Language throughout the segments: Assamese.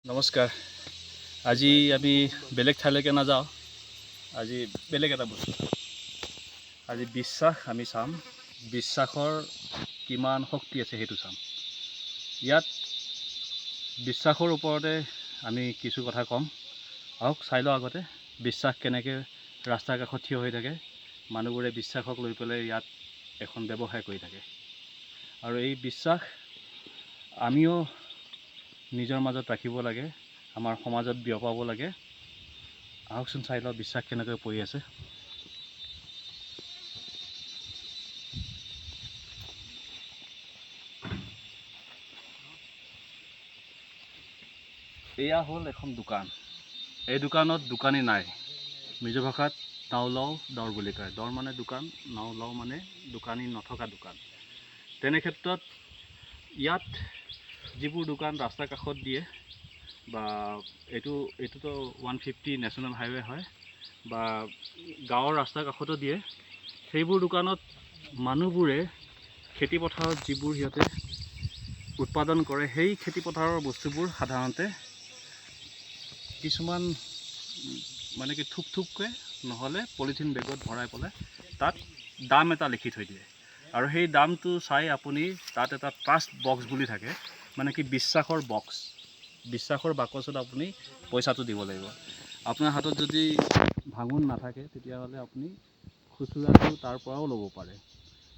নমস্কাৰ। আজি আমি বেলেগ ঠাইলৈকে নাযাওঁ। আজি বেলেগ এটা বস্তু, আজি বিশ্বাস আমি চাম। বিশ্বাসৰ কিমান শক্তি আছে সেইটো চাম। ইয়াত বিশ্বাসৰ ওপৰতে আমি কিছু কথা ক'ম। আহক চাই লওঁ আগতে বিশ্বাস কেনেকৈ ৰাস্তাৰ কাষত থিয় হৈ থাকে। মানুহবোৰে বিশ্বাসক লৈ পেলাই ইয়াত এখন ব্যৱসায় কৰি থাকে, আৰু এই বিশ্বাস আমিও নিজৰ মাজত ৰাখিব লাগে, আমাৰ সমাজত বিয়পাব লাগে। আহকচোন চাই লওঁ বিশ্বাস কেনেকৈ পৰি আছে। এয়া হ'ল এখন দোকান। এই দোকানত দোকানী নাই। মিজো ভাষাত নাওলাও দৰ বুলি কয়। দৰ মানে দোকান, নাওলাও মানে দোকানী নথকা দোকান। তেনে ক্ষেত্ৰত ইয়াত যিবোৰ দোকান ৰাস্তাৰ কাষত দিয়ে, বা এইটোতো 150 নেশ্যনেল হাইৱে হয়, বা গাঁৱৰ ৰাস্তাৰ কাষতো দিয়ে, সেইবোৰ দোকানত মানুহবোৰে খেতিপথাৰত যিবোৰ সিহঁতে উৎপাদন কৰে, সেই খেতিপথাৰৰ বস্তুবোৰ সাধাৰণতে কিছুমান মানে কি থুপকৈ নহ'লে পলিথিন বেগত ভৰাই পেলাই তাত দাম এটা লিখি থৈ দিয়ে, আৰু সেই দামটো চাই আপুনি তাত এটা ট্ৰাষ্ট বক্স বুলি থাকে, মানে কি বিশ্বাসৰ বক্স, বিশ্বাসৰ বাকচত আপুনি পইচাটো দিব লাগিব। আপোনাৰ হাতত যদি ভাঙোন নাথাকে তেতিয়াহ'লে আপুনি খুচুৰাটো তাৰ পৰাও ল'ব পাৰে,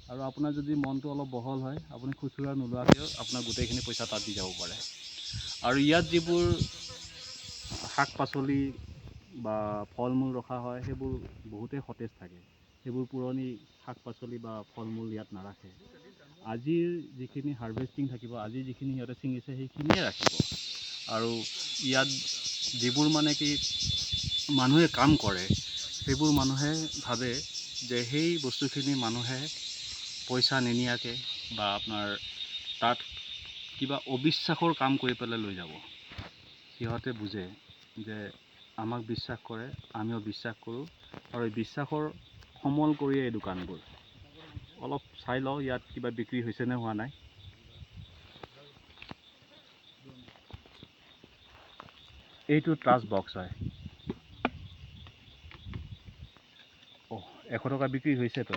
আৰু আপোনাৰ যদি মনটো অলপ বহল হয় আপুনি খুচুৰা নোলোৱাকৈও আপোনাৰ গোটেইখিনি পইচা তাত দি যাব পাৰে। আৰু ইয়াত যিবোৰ শাক পাচলি বা ফল মূল ৰখা হয় সেইবোৰ বহুতেই সতেজ থাকে। সেইবোৰ পুৰণি শাক পাচলি বা ফল মূল ইয়াত নাৰাখে। আজিৰ যিখিনি হাৰ্ভেষ্টিং থাকিব, আজি যিখিনি সিহঁতে ছিঙিছে সেইখিনিয়ে ৰাখিব। আৰু ইয়াত যিবোৰ মানে কি মানুহে কাম কৰে, সেইবোৰ মানুহে ভাবে যে সেই বস্তুখিনি মানুহে পইচা নিনিয়াকৈ বা আপোনাৰ তাত কিবা অবিশ্বাসৰ কাম কৰি পেলাই লৈ যাব। সিহঁতে বুজে যে আমাক বিশ্বাস কৰে, আমিও বিশ্বাস কৰোঁ, আৰু এই বিশ্বাসৰ সমল কৰিয়ে এই দোকানবোৰ। অলপ চাই লওঁ ইয়াত কিবা বিক্ৰী হৈছে নে হোৱা নাই। এইটো ট্ৰাষ্ট বক্স হয়। 100 টকা বিক্ৰী হৈছেতো,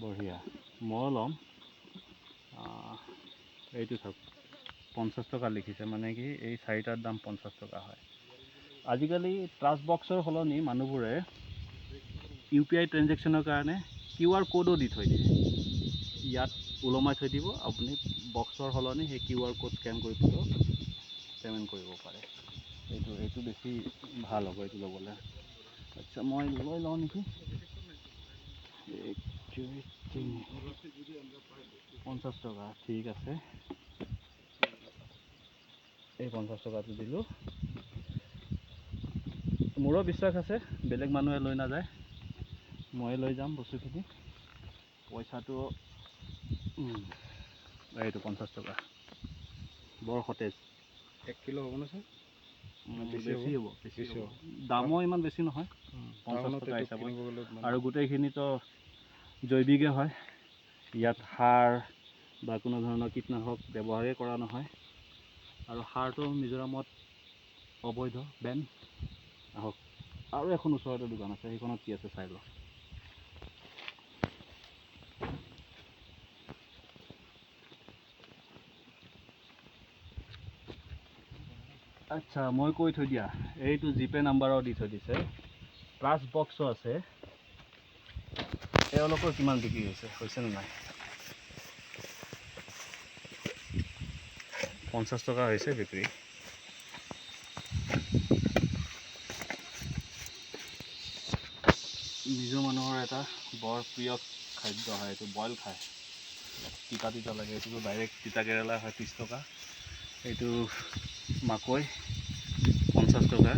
বঢ়িয়া। ময়ো ল'ম। এইটো চাওক 50 টকা লিখিছে, মানে কি এই চাৰিটাৰ দাম 50 টকা হয়। আজিকালি ট্ৰাষ্ট বক্সৰ সলনি মানুহবোৰে UPI ট্ৰেঞ্জেকশ্যনৰ কাৰণে QR কোডো দি থৈ দিয়ে। ইয়াত ওলমাই থৈ দিব, আপুনি বক্সৰ সলনি সেই QR কোড স্কেন কৰি পেলাইও পে'মেণ্ট কৰিব পাৰে। এইটো বেছি ভাল হ'ব এইটো ল'বলৈ। আচ্ছা, মই লৈ লওঁ নেকি। 50 টকা, ঠিক আছে। এই 50 টকাটো দিলোঁ। মোৰো বিশ্বাস আছে বেলেগ মানুহে লৈ নাযায়, ময়ে লৈ যাম বস্তুখিনি। পইচাটো এইটো 50 টকা, বৰ সতেজ। 1 কিলো হ'ব না ছাৰ? বেছি হ'ব। দামো ইমান বেছি নহয়, 50 টকা হিচাপত। আৰু গোটেইখিনিতো জৈৱিকে হয়। ইয়াত সাৰ বা কোনো ধৰণৰ কীটনাশক ব্যৱহাৰেই কৰা নহয়, আৰু সাৰটো মিজোৰামত অবৈধ, বেন। আহক আৰু এখন ওচৰতে দোকান আছে, সেইখনত কি আছে চাই লওঁ। আচ্ছা, মই কৈ থৈ দিয়া, এইটো জিপে নাম্বাৰো দি থৈ দিছে, ট্ৰাষ্ট বক্সো আছে। এওঁলোকৰ কিমান বিক্ৰী হৈছেনে নাই? 50 টকা হৈছে বিক্ৰী। মিজো মানুহৰ এটা বৰ প্ৰিয় খাদ্য হয়, এইটো বইল খায়। তিতা তিতা লাগে, এইটো ডাইৰেক্ট তিতা কেৰেলা হয়, 30 টকা। এইটো মাকৈ 50 টকা।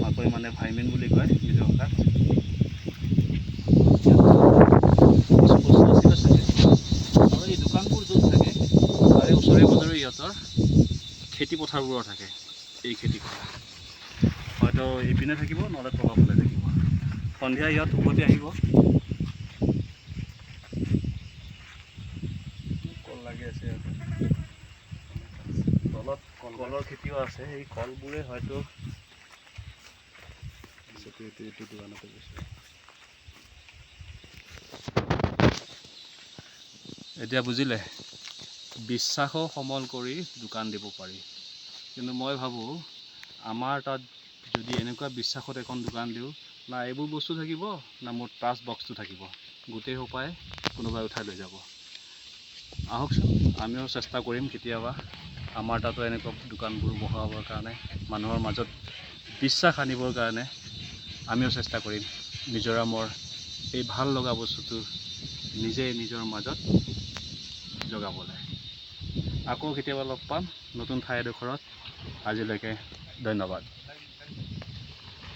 মাকৈ মানে ভাইমিন বুলি কয় মিজো ভাষাত। আৰু এই দোকানবোৰ য'ত থাকে তাৰে ওচৰে পাঁজৰে ইহঁতৰ খেতি পথাৰবোৰৰ থাকে। এই খেতি কৰা হয়তো ইপিনে থাকিব, নহ'লে তলফালে থাকিব। সন্ধিয়া ইহঁত উভতি আহিব। কল লাগি আছে তলত, কল কলৰ খেতিও আছে। এই কলবোৰে হয়তো এইটো দোকানতে গৈছে। এতিয়া বুজিলে, বিশ্বাসও সমল কৰি দোকান দিব পাৰি। কিন্তু মই ভাবোঁ আমাৰ তাত যদি এনেকুৱা বিশ্বাসত এখন দোকান দিওঁ, না এইবোৰ বস্তু থাকিব না মোৰ ট্ৰাষ্ট বক্সটো থাকিব, গোটেই সোপাই কোনোবাই উঠাই লৈ যাব। আহকচোন, আমিও চেষ্টা কৰিম কেতিয়াবা আমাৰ তাতো এনেকুৱা দোকানবোৰ বহাবৰ কাৰণে, মানুহৰ মাজত বিশ্বাস আনিবৰ কাৰণে আমিও চেষ্টা কৰিম মিজোৰামৰ এই ভাল লগা বস্তুটো নিজেই নিজৰ মাজত জগাবলৈ। আকৌ কেতিয়াবা লগ পাম নতুন ঠাই এডোখৰত। আজিলৈকে ধন্যবাদ।